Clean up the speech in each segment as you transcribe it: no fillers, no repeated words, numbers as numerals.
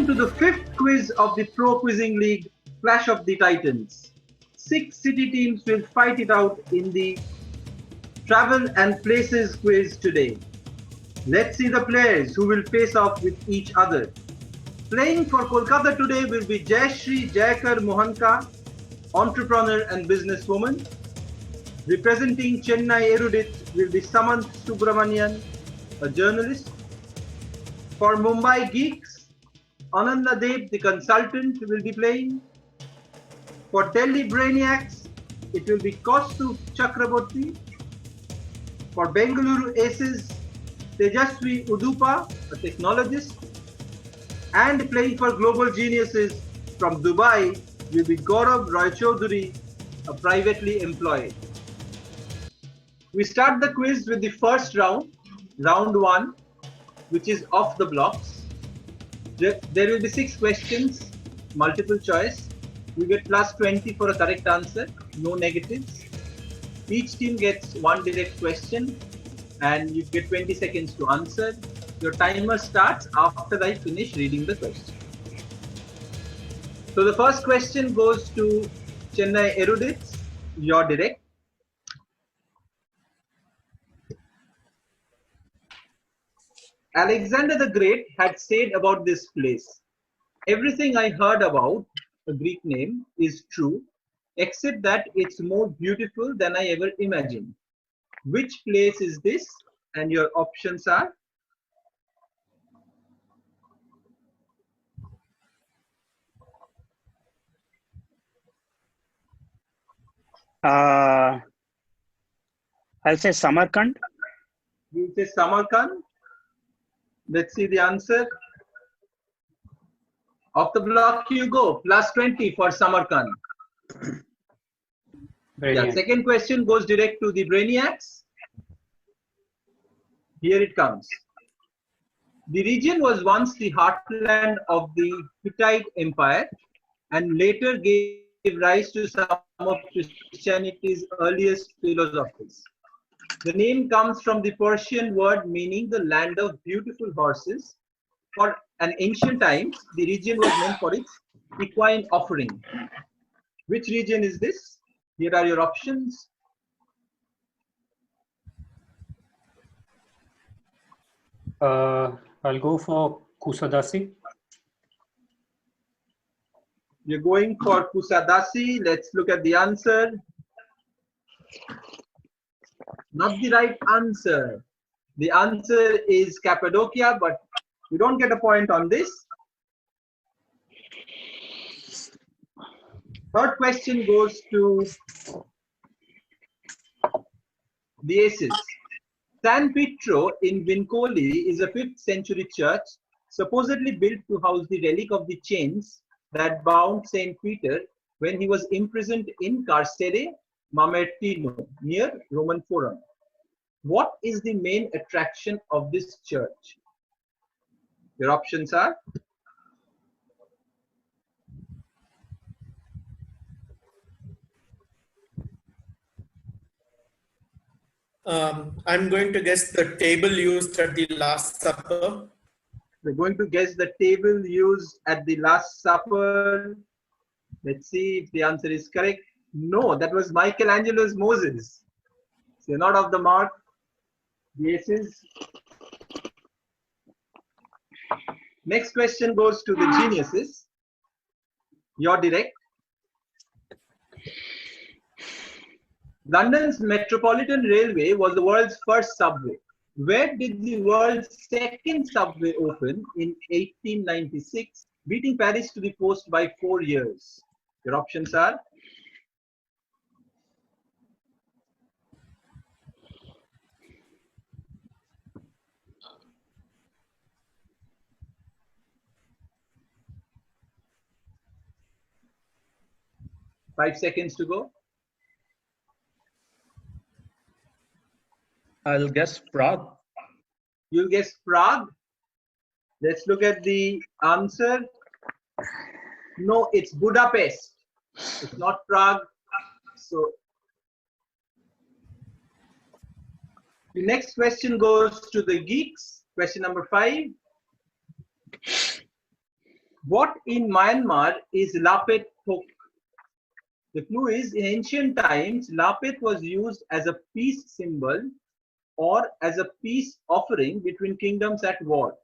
Welcome to the 5th quiz of the ProQuizzing League Clash of the Titans. 6 city teams will fight it out in the Travel and Places quiz today. Let's see the players who will face off with each other. Playing for Kolkata today will be Jayashree Jayakar Mohanka, entrepreneur and businesswoman. Representing Chennai Erudites will be Samant Subramanian, a journalist. For Mumbai Geeks, Ananda Dev, the consultant, will be playing. For Delhi Brainiacs, it will be Kaustuv Chakraborty. For Bengaluru Aces, Tejaswi Udupa, a technologist. And playing for Global Geniuses from Dubai will be Gaurav Roy Chaudhary, a privately employed. We start the quiz with the first round, round 1, which is off the blocks. There will be 6 questions, multiple choice. You get plus 20 for a correct answer, no negatives. Each team gets 1 direct question and you get 20 seconds to answer. Your timer starts after I finish reading the question. So the first question goes to Chennai Erudites, your direct. Alexander the Great had said about this place, "Everything I heard about a Greek name is true, except that it's more beautiful than I ever imagined." Which place is this? And your options are? I'll say Samarkand. You say Samarkand. Let's see the answer. Off the block you go. Plus 20 for Samarkand. Yeah, second question goes direct to the Brainiacs. Here it comes. The region was once the heartland of the Hittite Empire and later gave rise to some of Christianity's earliest philosophers. The name comes from the Persian word meaning the land of beautiful horses. For an ancient times, the region was known for its equine offering. Which region is this? Here are your options. I'll go for Kusadasi. You're going for Kusadasi. Let's look at the answer. Not the right answer. The answer is Cappadocia, but you don't get a point on this. Third question goes to the Aces. San Pietro in Vincoli is a 5th century church supposedly built to house the relic of the chains that bound Saint Peter when he was imprisoned in Carcere Mamertino near Roman Forum. What is the main attraction of this church? Your options are? I'm going to guess the table used at the Last Supper. We're going to guess the table used at the Last Supper. Let's see if the answer is correct. No, that was Michelangelo's Moses. So you're not off the mark. The Aces. Next question goes to the Geniuses. Your direct. London's Metropolitan Railway was the world's first subway. Where did the world's second subway open in 1896, beating Paris to the post by 4 years? Your options are? Five seconds to go. I'll guess Prague. You'll guess Prague. Let's look at the answer. No, it's Budapest. It's not Prague. So the next question goes to the geeks. Question number 5. What in Myanmar is Lahpet thohk? The clue is, in ancient times, Lahpet was used as a peace symbol or as a peace offering between kingdoms at war.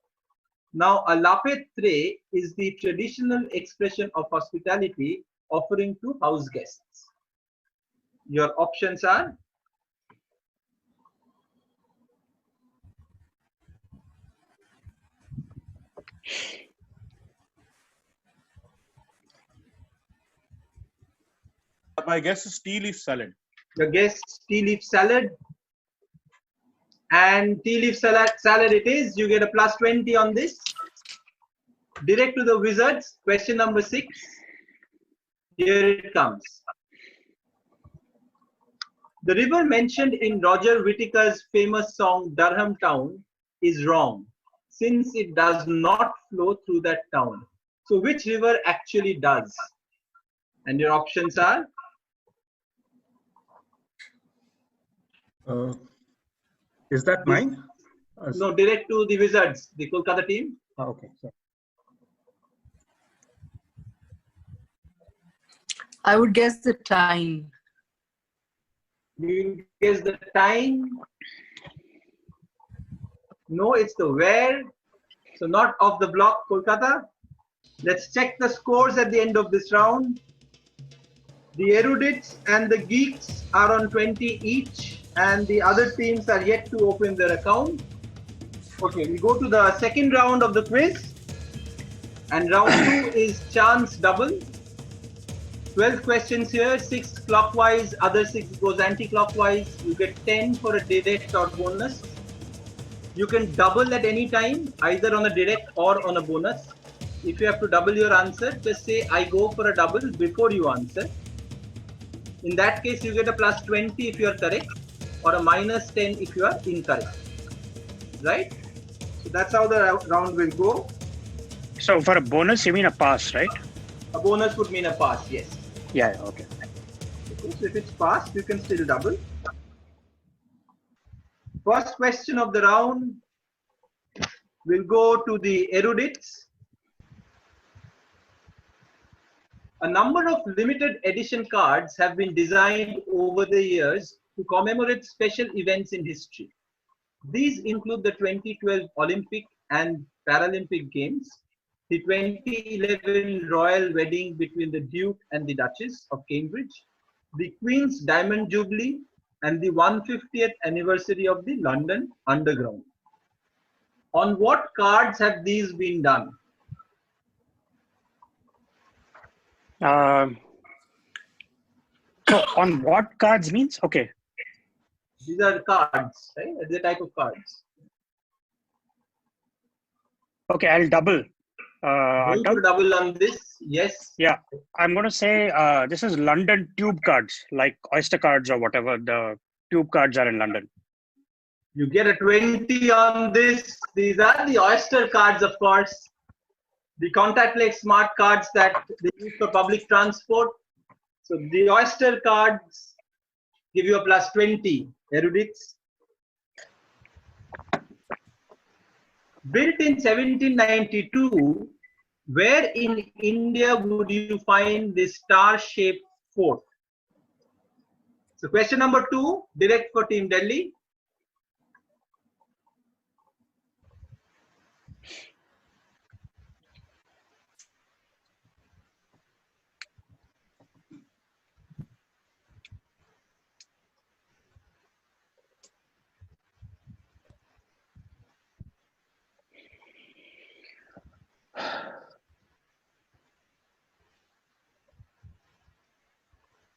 Now, a Lahpet tray is the traditional expression of hospitality offering to house guests. Your options are My guess is tea leaf salad. your guess tea leaf salad, and tea leaf salad it is. You get a plus 20 on this. Direct to the wizards. Question number 6. Here it comes. The river mentioned in Roger Whittaker's famous song Durham Town is wrong, since it does not flow through that town. So which river actually does? And your options are Is that mine? no, direct to the wizards, the Kolkata team. Okay. So, I would guess the time. You guess the time. No, it's the where. So not off the block, Kolkata. Let's check the scores at the end of this round. The erudites and the geeks are on 20 each, and the other teams are yet to open their account. Okay, we go to the second round of the quiz, and round 2 is chance double. 12 questions here, 6 clockwise, other 6 goes anti-clockwise. You get 10 for a direct or bonus. You can double at any time, either on a direct or on a bonus. If you have to double your answer, just say I go for a double before you answer. In that case, you get a plus 20 if you are correct, or a minus 10 if you are incorrect. Right? So that's how the round will go. So for a bonus, you mean a pass, right? A bonus would mean a pass, yes. Yeah, okay. Okay, so if it's passed, you can still double. First question of the round will go to the erudites. A number of limited edition cards have been designed over the years to commemorate special events in history. These include the 2012 Olympic and Paralympic Games, the 2011 royal wedding between the Duke and the Duchess of Cambridge, the Queen's Diamond Jubilee, and the 150th anniversary of the London Underground. On what cards have these been done? So on what cards means? Okay. These are cards, right? The type of cards. Okay, I'll double. Going to double on this, yes. Yeah, I'm going to say this is London tube cards, like Oyster cards or whatever. The tube cards are in London. You get a 20 on this. These are the Oyster cards, of course. The contactless smart cards that they use for public transport. So the Oyster cards give you a plus 20, erudites. Built in 1792, where in India would you find this star-shaped fort? So question number 2, direct for Team Delhi.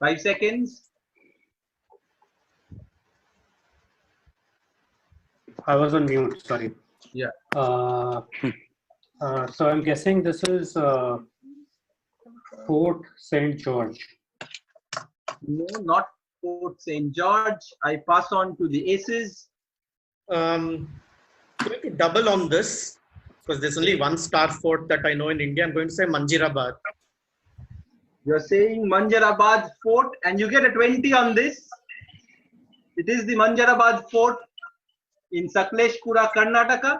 Five seconds. I was on mute, sorry. Yeah. So I'm guessing this is Fort St. George. No, not Fort St. George. I pass on to the aces. Going to double on this because there's only one star fort that I know in India. I'm going to say Manjirabad. You're saying Manjirabad Fort, and you get a 20 on this. It is the Manjirabad Fort in Sakleshpura, Karnataka.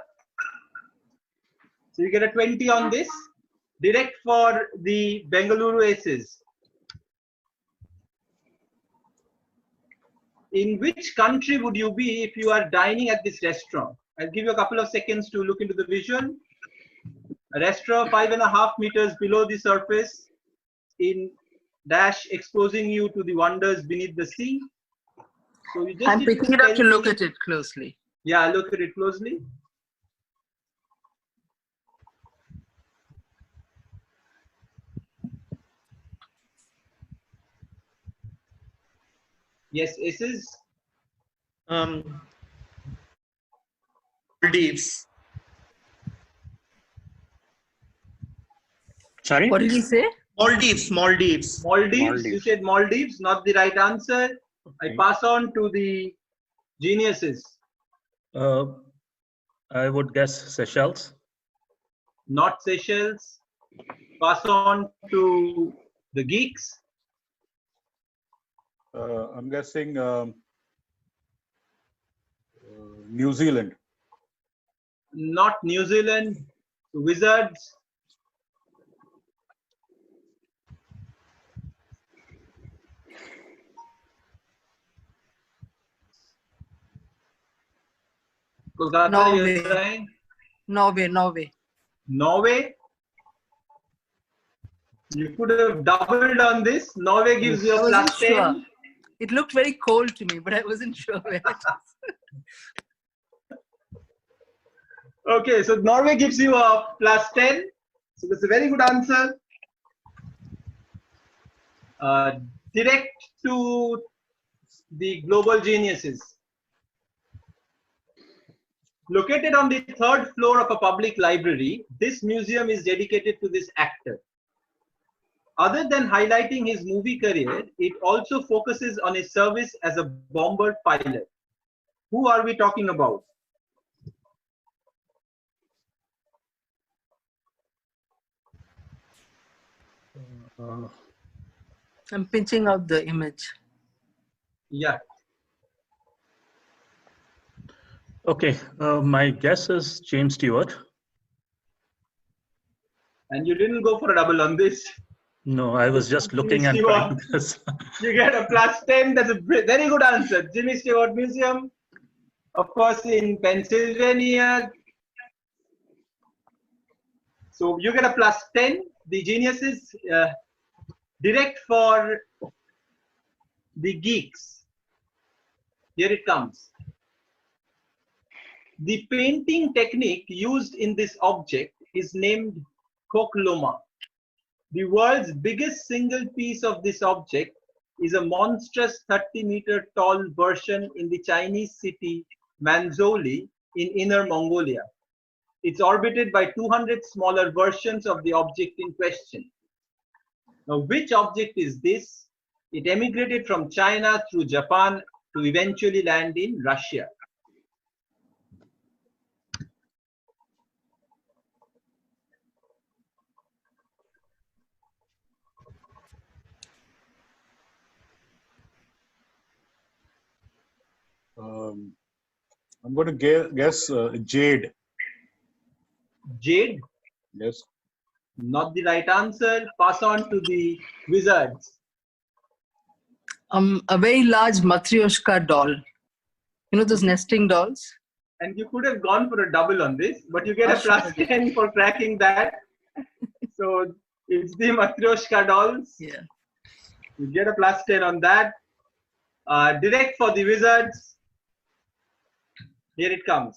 So you get a 20 on this. Direct for the Bengaluru Aces. In which country would you be if you are dining at this restaurant? I'll give you a couple of seconds to look into the visual. A restaurant 5.5 meters below the surface, in dash exposing you to the wonders beneath the sea. So you just I'm need picking it up to tell look me- at it closely. Yeah, look at it closely. Yes, Aces. Maldives. Sorry? What did he say? Maldives. Maldives. You Maldives. said Maldives, not the right answer. I Okay. pass on to the geniuses. I would guess Seychelles. Not Seychelles. Pass on to the geeks. I'm guessing New Zealand. Not New Zealand. Wizards. Kolkata, Norway. you're right. Norway. Norway. You could have doubled on this. Norway gives you I a wasn't plus 10. sure. It looked very cold to me, but I wasn't sure where it is. Okay, so Norway gives you a plus 10. So that's a very good answer. Direct to the global geniuses. Located on the 3rd floor of a public library, this museum is dedicated to this actor. Other than highlighting his movie career, it also focuses on his service as a bomber pilot. Who are we talking about? I'm pinching out the image. Yeah. Okay, my guess is James Stewart. And you didn't go for a double on this. No, I was just looking and Stewart. trying to guess. You get a plus 10. That's a very good answer. Jimmy Stewart Museum, of course, in Pennsylvania. So you get a plus 10. The geniuses, direct for the geeks. Here it comes. The painting technique used in this object is named Khokhloma. The world's biggest single piece of this object is a monstrous 30-meter tall version in the Chinese city Manzhouli in Inner Mongolia. It's orbited by 200 smaller versions of the object in question. Now, which object is this? It emigrated from China through Japan to eventually land in Russia. I'm going to guess Jade. Jade, Yes. not the right answer. Pass on to the wizards. A very large Matryoshka doll. You know those nesting dolls? And you could have gone for a double on this, but you get a Oh, plus sure. 10 for cracking that. So it's the Matryoshka dolls. Yeah. You get a plus 10 on that. Direct for the wizards. Here it comes.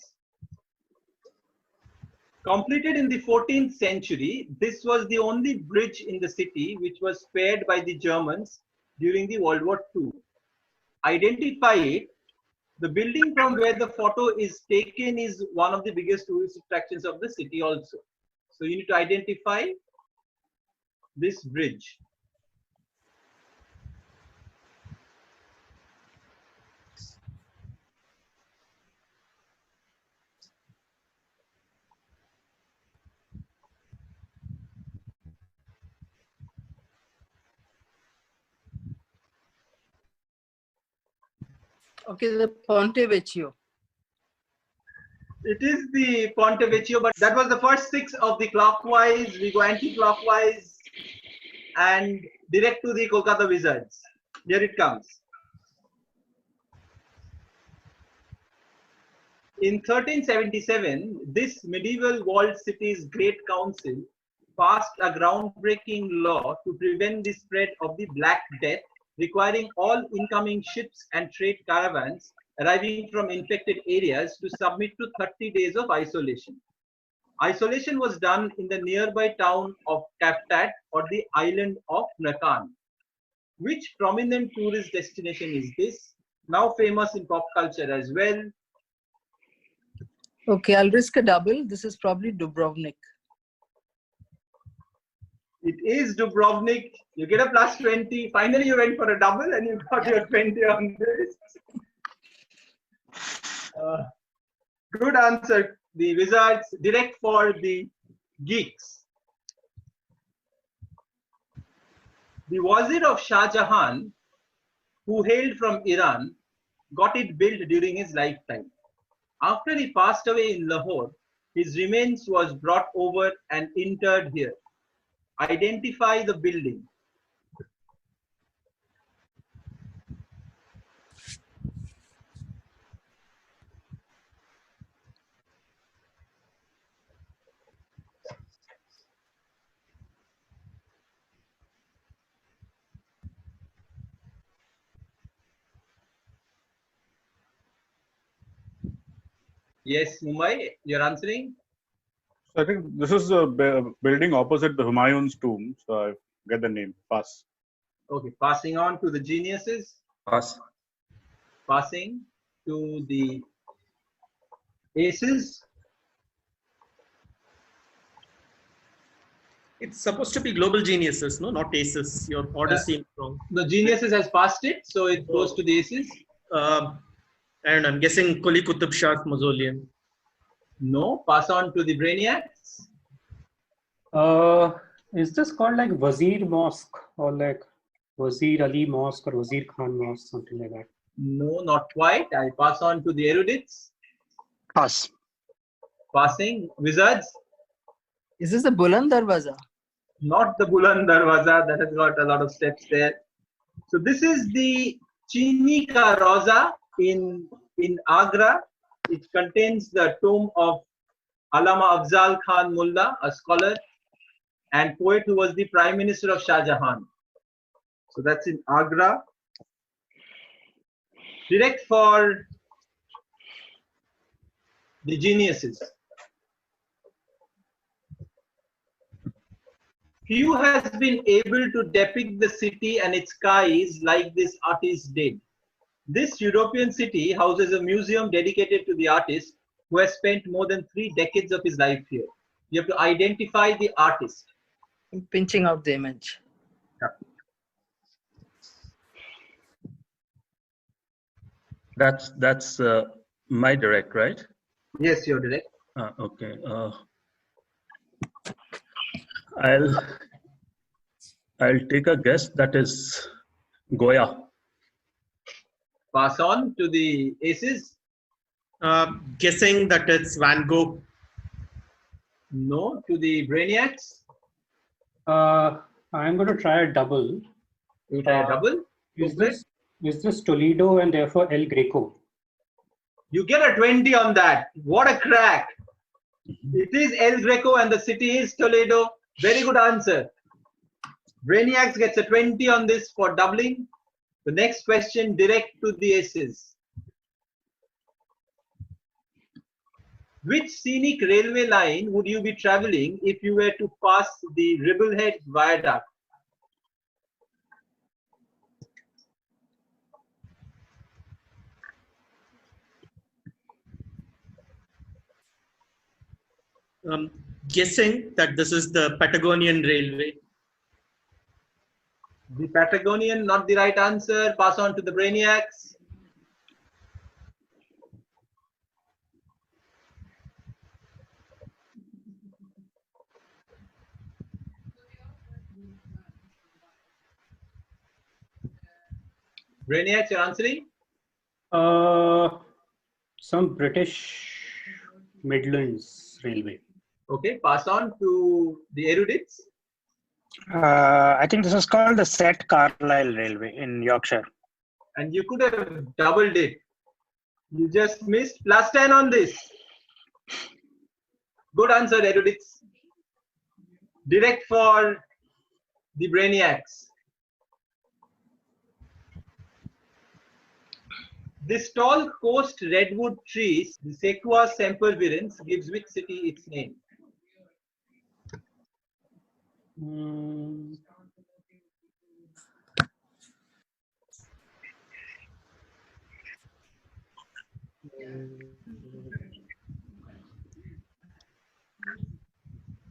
Completed in the 14th century, this was the only bridge in the city which was spared by the Germans during the World War II. Identify it. The building from where the photo is taken is one of the biggest tourist attractions of the city also. So you need to identify this bridge. Okay, the Ponte Vecchio. It is the Ponte Vecchio, but that was the first six of the clockwise. We go anti-clockwise and direct to the Kolkata Wizards. Here it comes. In 1377, this medieval walled city's Great Council passed a groundbreaking law to prevent the spread of the Black Death, requiring all incoming ships and trade caravans arriving from infected areas to submit to 30 days of isolation. Isolation was done in the nearby town of Kaftat or the island of Nakan. Which prominent tourist destination is this? Now famous in pop culture as well. Okay, I'll risk a double. This is probably Dubrovnik. It is Dubrovnik. You get a plus 20. Finally, you went for a double and you got your 20 on this. Good answer. The Wizards, direct for the geeks. The Wazir of Shah Jahan, who hailed from Iran, got it built during his lifetime. After he passed away in Lahore, his remains was brought over and interred here. Identify the building. Yes, Mumbai, you're answering? So I think this is a building opposite the Humayun's tomb. So I get the name. Pass. Okay, passing on to the geniuses. Pass. Passing to the aces. It's supposed to be global geniuses, no, not aces. Your order seems wrong. The geniuses has passed it, so it goes to the aces. And I'm guessing Quli Qutub Shah's mausoleum. No, pass on to the brainiacs. Is this called like Wazir Mosque or like Wazir Ali Mosque or Wazir Khan Mosque, something like that? No, not quite. I pass on to the erudites. Pass. Passing. Wizards. Is this the Buland Darwaza? Not the Buland Darwaza, that has got a lot of steps there. So this is the Chini Ka Roza in Agra. It contains the tomb of Allama Afzal Khan Mullah, a scholar and poet who was the Prime Minister of Shah Jahan. So that's in Agra. Direct for the geniuses. Few has been able to depict the city and its skies like this artist did. This European city houses a museum dedicated to the artist who has spent more than 3 decades of his life here. You have to identify the artist. I'm pinching out the image. That's my direct, right? Yes, you're direct. Okay. I'll take a guess. That is Goya. Pass on to the aces. Guessing that it's Van Gogh. No, to the brainiacs. I'm going to try a double. You try a double. Is this Toledo and therefore El Greco? You get a 20 on that. What a crack. It is El Greco and the city is Toledo. Very good answer. Brainiacs gets a 20 on this for doubling. The next question, direct to the aces. Which scenic railway line would you be traveling if you were to pass the Ribblehead Viaduct? Guessing that this is the Patagonian Railway. The Patagonian, not the right answer. Pass on to the brainiacs. Brainiacs, you're answering? Some British Midlands Railway. Okay, pass on to the erudites. I think this is called the Set Carlisle Railway in Yorkshire. And you could have doubled it. You just missed. Plus 10 on this. Good answer, erudites. Direct for the brainiacs. This tall coast redwood trees, the Sequoia sempervirens, gives which city its name?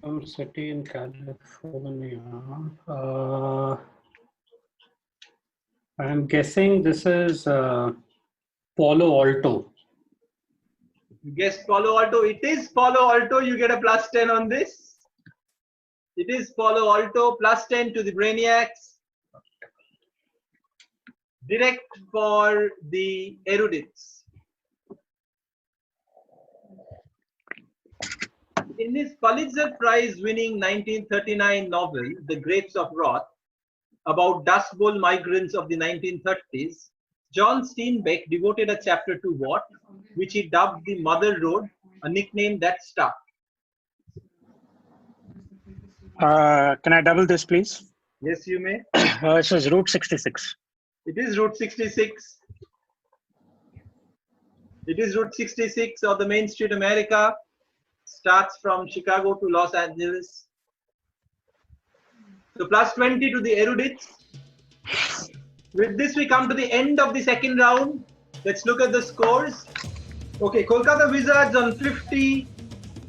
Some city in California. I'm guessing this is Palo Alto. You guessed Palo Alto. It is Palo Alto. You get a plus 10 on this. It is Palo Alto. Plus 10 to the brainiacs. Direct for the erudites. In his Pulitzer Prize-winning 1939 novel, The Grapes of Wrath, about Dust Bowl migrants of the 1930s, John Steinbeck devoted a chapter to what, which he dubbed the Mother Road, a nickname that stuck. Can I double this, please? Yes, you may. This is Route 66. It is Route 66. It is Route 66 of the Main Street America. Starts from Chicago to Los Angeles. So plus 20 to the erudites. With this, we come to the end of the second round. Let's look at the scores. Okay, Kolkata Wizards on 50,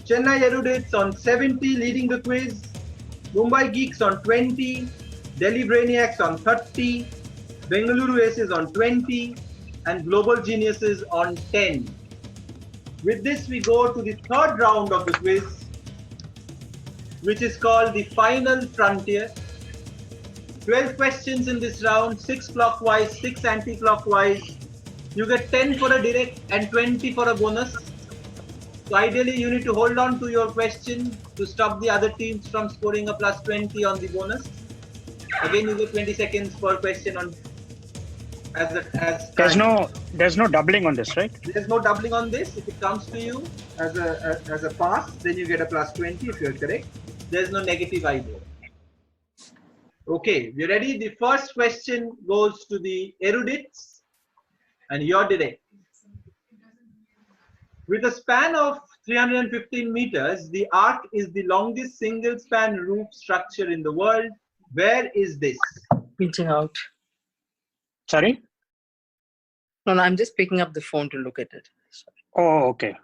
Chennai Erudites on 70, leading the quiz. Mumbai Geeks on 20, Delhi Brainiacs on 30, Bengaluru Aces on 20, and Global Geniuses on 10. With this, we go to the third round of the quiz, which is called the Final Frontier. 12 questions in this round, 6 clockwise, 6 anti-clockwise. You get 10 for a direct and 20 for a bonus. So ideally, you need to hold on to your question to stop the other teams from scoring a plus 20 on the bonus. Again, you get 20 seconds per question on There's no doubling on this, right? There's no doubling on this. If it comes to you as a pass, then you get a plus 20 if you're correct. There's no negative either. Okay, you ready? The first question goes to the erudites and you're direct. With a span of 315 meters, the Arc is the longest single-span roof structure in the world. Where is this? Pinching out. Sorry? No, I'm just picking up the phone to look at it. Sorry. Oh, okay.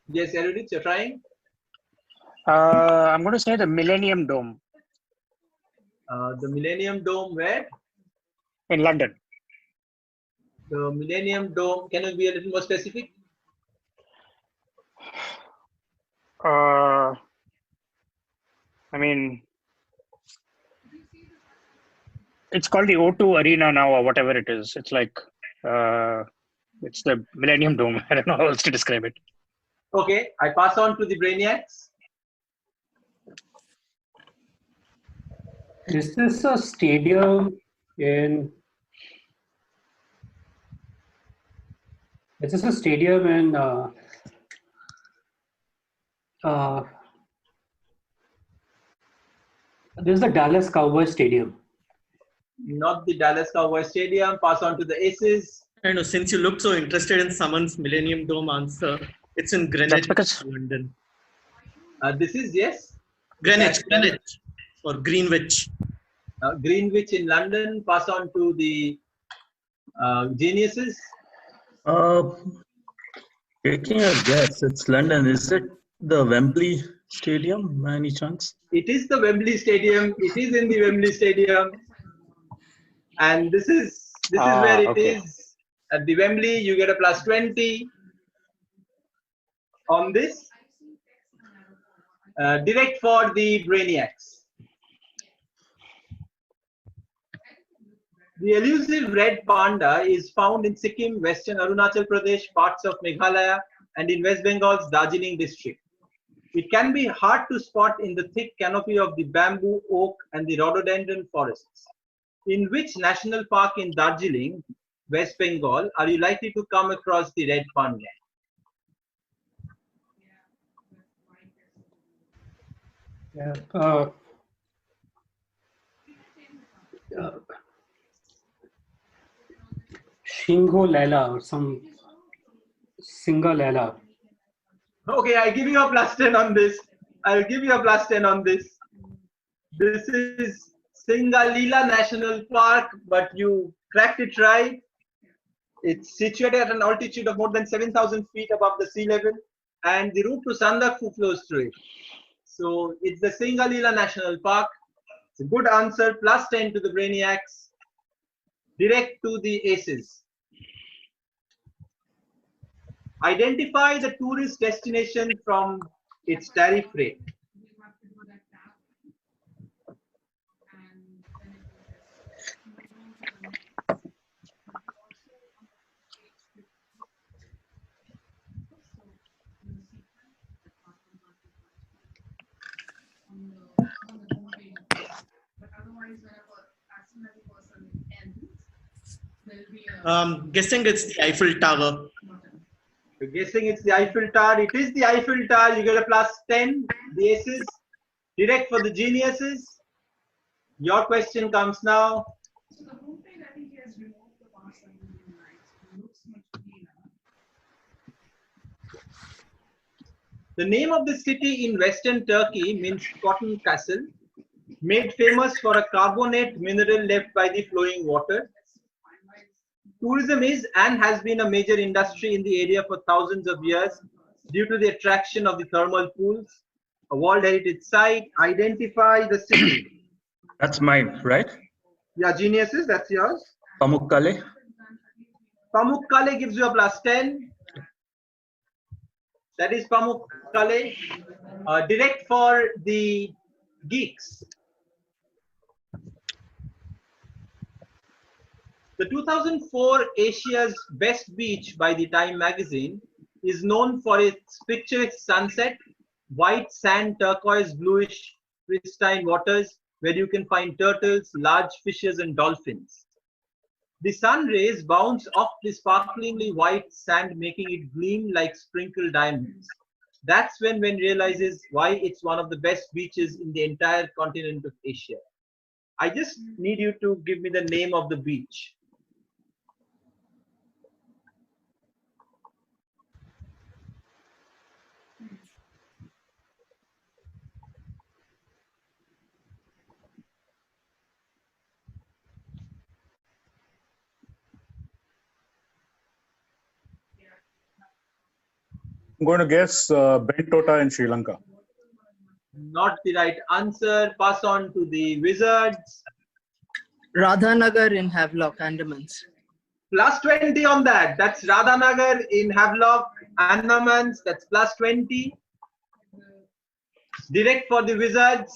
Yes, erudites, you're trying? I'm going to say the Millennium Dome The Millennium Dome, where? in London. The Millennium Dome, can you be a little more specific? I mean, it's called the O2 Arena now, or whatever it is. It's like, it's the Millennium Dome. I don't know how else to describe it. Okay, I pass on to the brainiacs. Is this a stadium in? Is this a stadium in? This is the Dallas Cowboys Stadium. Not the Dallas Cowboys Stadium. Pass on to the Aces. I know, since you look so interested in someone's Millennium Dome answer, it's in Greenwich, London. This is, yes? Greenwich or Greenwich. Greenwich in London. Pass on to the geniuses. Taking a guess, it's London. Is it the Wembley Stadium by any chance? It is the Wembley Stadium. It is in the Wembley Stadium. And this is where it is. At the Wembley, you get a plus 20 on this. Direct for the brainiacs. The elusive red panda is found in Sikkim, Western Arunachal Pradesh, parts of Meghalaya, and in West Bengal's Darjeeling district. It can be hard to spot in the thick canopy of the bamboo, oak, and the rhododendron forests. In which national park in Darjeeling, West Bengal, are you likely to come across the red panda? Yeah. Shingo Lela or some single Lela. Okay, I give you a plus 10 on this. I'll give you a plus 10 on this. This is Singalila National Park, but you cracked it right. It's situated at an altitude of more than 7,000 feet above the sea level, and the route to Sandakphu flows through it. So it's the Singalila National Park. It's a good answer. Plus 10 to the brainiacs. Direct to the aces. Identify the tourist destination from its tariff rate. Guessing it's the Eiffel Tower. You're guessing it's the Eiffel Tower. It is the Eiffel Tower. You get a plus 10. The aces. Direct for the geniuses. Your question comes now. The name of the city in western Turkey means cotton castle, made famous for a carbonate mineral left by the flowing water. Tourism is and has been a major industry in the area for thousands of years due to the attraction of the thermal pools. A World Heritage Site. Identify the city. That's mine, right? Yeah, geniuses, that's yours. Pamukkale. Pamukkale gives you a plus 10. That is Pamukkale. Direct for the geeks. The 2004 Asia's Best Beach by the Time magazine is known for its picturesque sunset, white sand, turquoise, bluish, pristine waters where you can find turtles, large fishes, and dolphins. The sun rays bounce off the sparklingly white sand, making it gleam like sprinkled diamonds. That's when one realizes why it's one of the best beaches in the entire continent of Asia. I just need you to give me the name of the beach. I'm going to guess Bentota in Sri Lanka. Not the right answer. Pass on to the wizards. Radhanagar in Havelock, Andamans. Plus 20 on that. That's Radhanagar in Havelock, Andamans. That's plus 20. Direct for the wizards.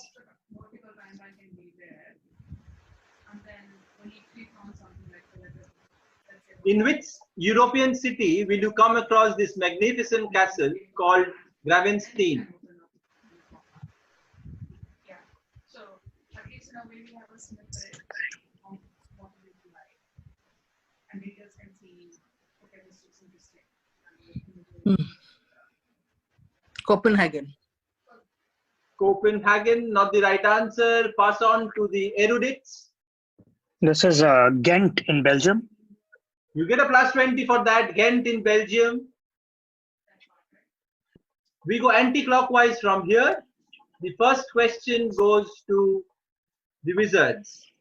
In which European city will you come across this magnificent castle called Gravenstein? Copenhagen. Copenhagen, not the right answer. Pass on to the erudites. This is Ghent in Belgium. You get a plus 20 for that. Ghent in Belgium. We go anti-clockwise from here. The first question goes to the wizards.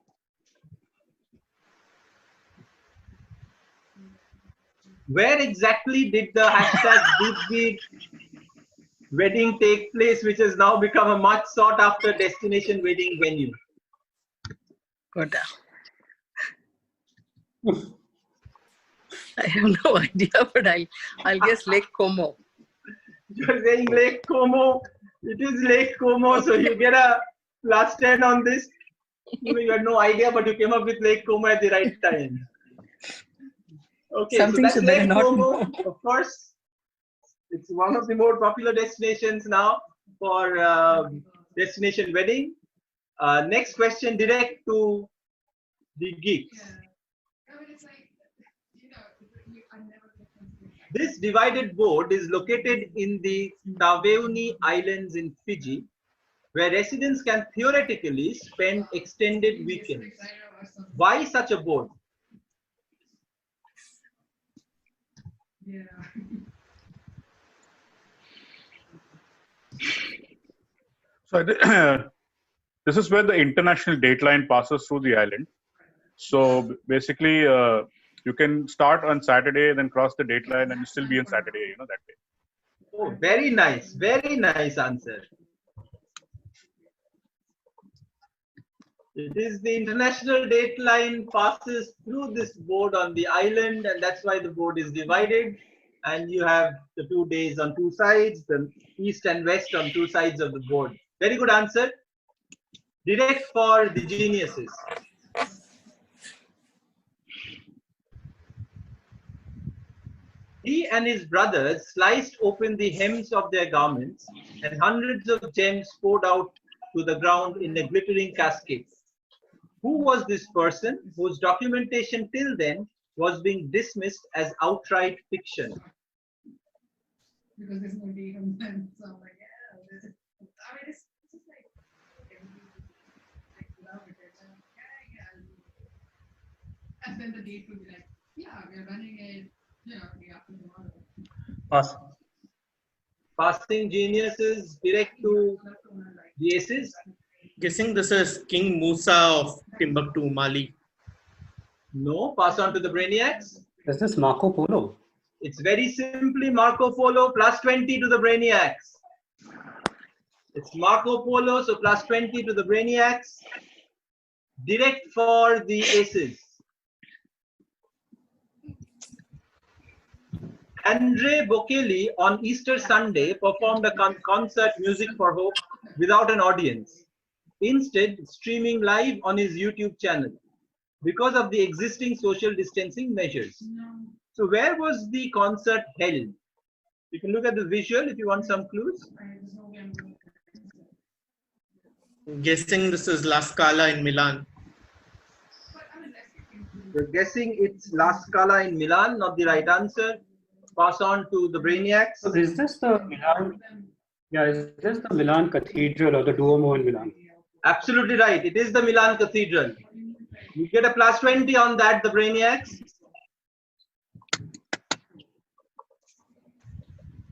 Where exactly did the hashtag DeepBeat wedding take place, which has now become a much sought after destination wedding venue? Good. I have no idea, but I'll guess Lake Como. You're saying Lake Como. It is Lake Como, so you get a +10 on this. You had no idea, but you came up with Lake Como at the right time. Okay, Something so that's you better Lake not Como, know. of course. It's one of the more popular destinations now for destination wedding. Next question, direct to the geeks. This divided board is located in the Taveuni Islands in Fiji, where residents can theoretically spend extended weekends. Why such a board? So this is where the international date line passes through the island. So basically, you can start on Saturday, then cross the date line, and still be on Saturday, that day. Oh, very nice answer. It is the international date line passes through this board on the island, and that's why the board is divided. And you have the 2 days on 2 sides, the east and west on 2 sides of the board. Very good answer. Direct for the geniuses. He and his brothers sliced open the hems of their garments, and hundreds of gems poured out to the ground in a glittering cascade. Who was this person whose documentation till then was being dismissed as outright fiction? Because there's no date on them. So I'm like, yeah, I mean, it's just like love it. Yeah. And then the date would be like, yeah, we're running it, day after tomorrow. Pass. Passing geniuses direct to the aces. Guessing this is King Musa of Timbuktu, Mali. No, pass on to the brainiacs. Is this Marco Polo? It's very simply Marco Polo, +20 to the brainiacs. It's Marco Polo, so +20 to the brainiacs. Direct for the aces. Andre Bocelli on Easter Sunday performed a concert, Music for Hope, without an audience. Instead, streaming live on his YouTube channel because of the existing social distancing measures. So where was the concert held? You can look at the visual if you want some clues. Guessing this is La Scala in Milan. You're guessing it's La Scala in Milan, not the right answer. Pass on to the brainiacs. So is this the Milan? Yeah, is this the Milan Cathedral or the Duomo in Milan? Absolutely right. It is the Milan Cathedral. You get a +20 on that, the brainiacs.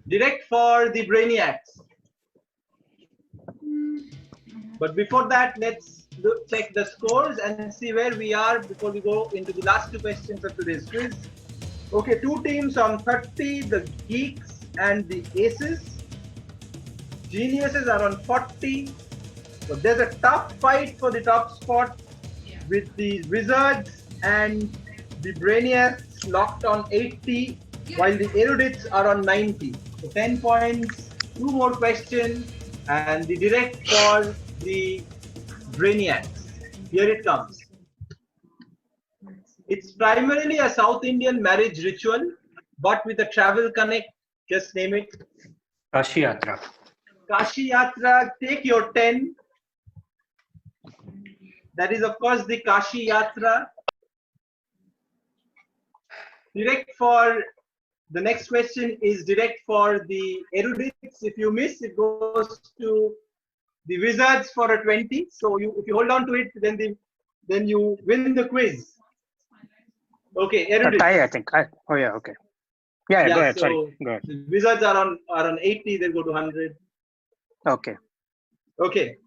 Direct for the brainiacs. But before that, let's check the scores and see where we are before we go into the last 2 questions of today's quiz. Okay, 2 teams on 30, the geeks and the aces. Geniuses are on 40. So there's a tough fight for the top spot with the wizards and the brainiacs locked on 80, while the erudites are on 90. So 10 points, 2 more questions, and the direct for the brainiacs. Here it comes. It's primarily a South Indian marriage ritual, but with a travel connect. Just name it. Kashi Yatra. Kashi Yatra, take your 10. That is, of course, the Kashi Yatra. Direct for the next question is direct for the erudites. If you miss, it goes to the wizards for a 20. So if you hold on to it, then you win the quiz. Okay, erudites. Tie, I think. Oh yeah, okay. Yeah, go ahead. So Sorry, go ahead. The wizards are on 80. They go to 100. Okay. Okay.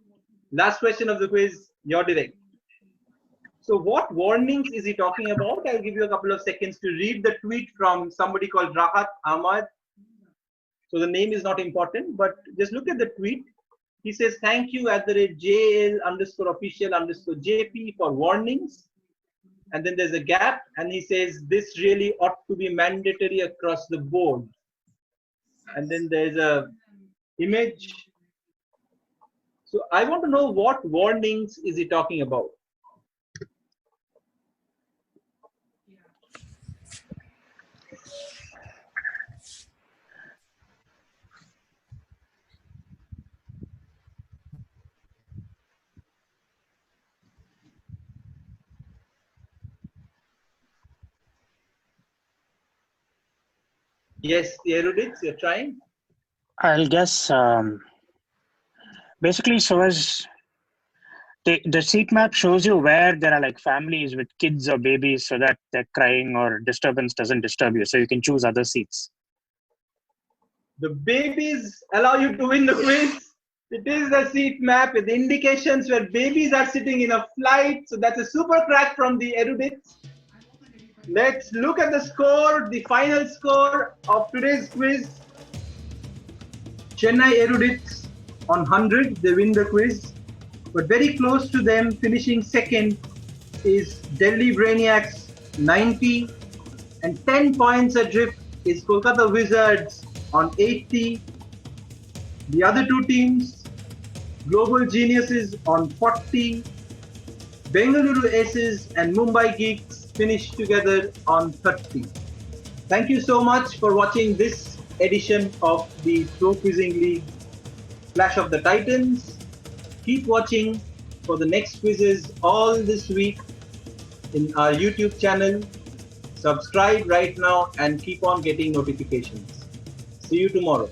Last question of the quiz. Your direct. So what warnings is he talking about? I'll give you a couple of seconds to read the tweet from somebody called Rahat Ahmad. So the name is not important, but just look at the tweet. He says, thank you @JL_official_JP for warnings. And then there's a gap, and he says, this really ought to be mandatory across the board. And then there's a image So I want to know what warnings is he talking about? Yes, the erudites, you're trying? I'll guess basically so as the seat map shows you where there are like families with kids or babies so that their crying or disturbance doesn't disturb you. So you can choose other seats. The babies allow you to win the quiz. It is the seat map with indications where babies are sitting in a flight. So that's a super crack from the erudites. Let's look at the score, the final score of today's quiz. Chennai erudites on 100, they win the quiz. But very close to them, finishing second, is Delhi Brainiacs 90. And 10 points adrift is Kolkata Wizards on 80. The other two teams, Global Geniuses on 40. Bengaluru Aces and Mumbai Geeks finished together on 30. Thank you so much for watching this edition of the ProQuizzing League Clash of the Titans. Keep watching for the next quizzes all this week in our YouTube channel. Subscribe right now and keep on getting notifications. See you tomorrow.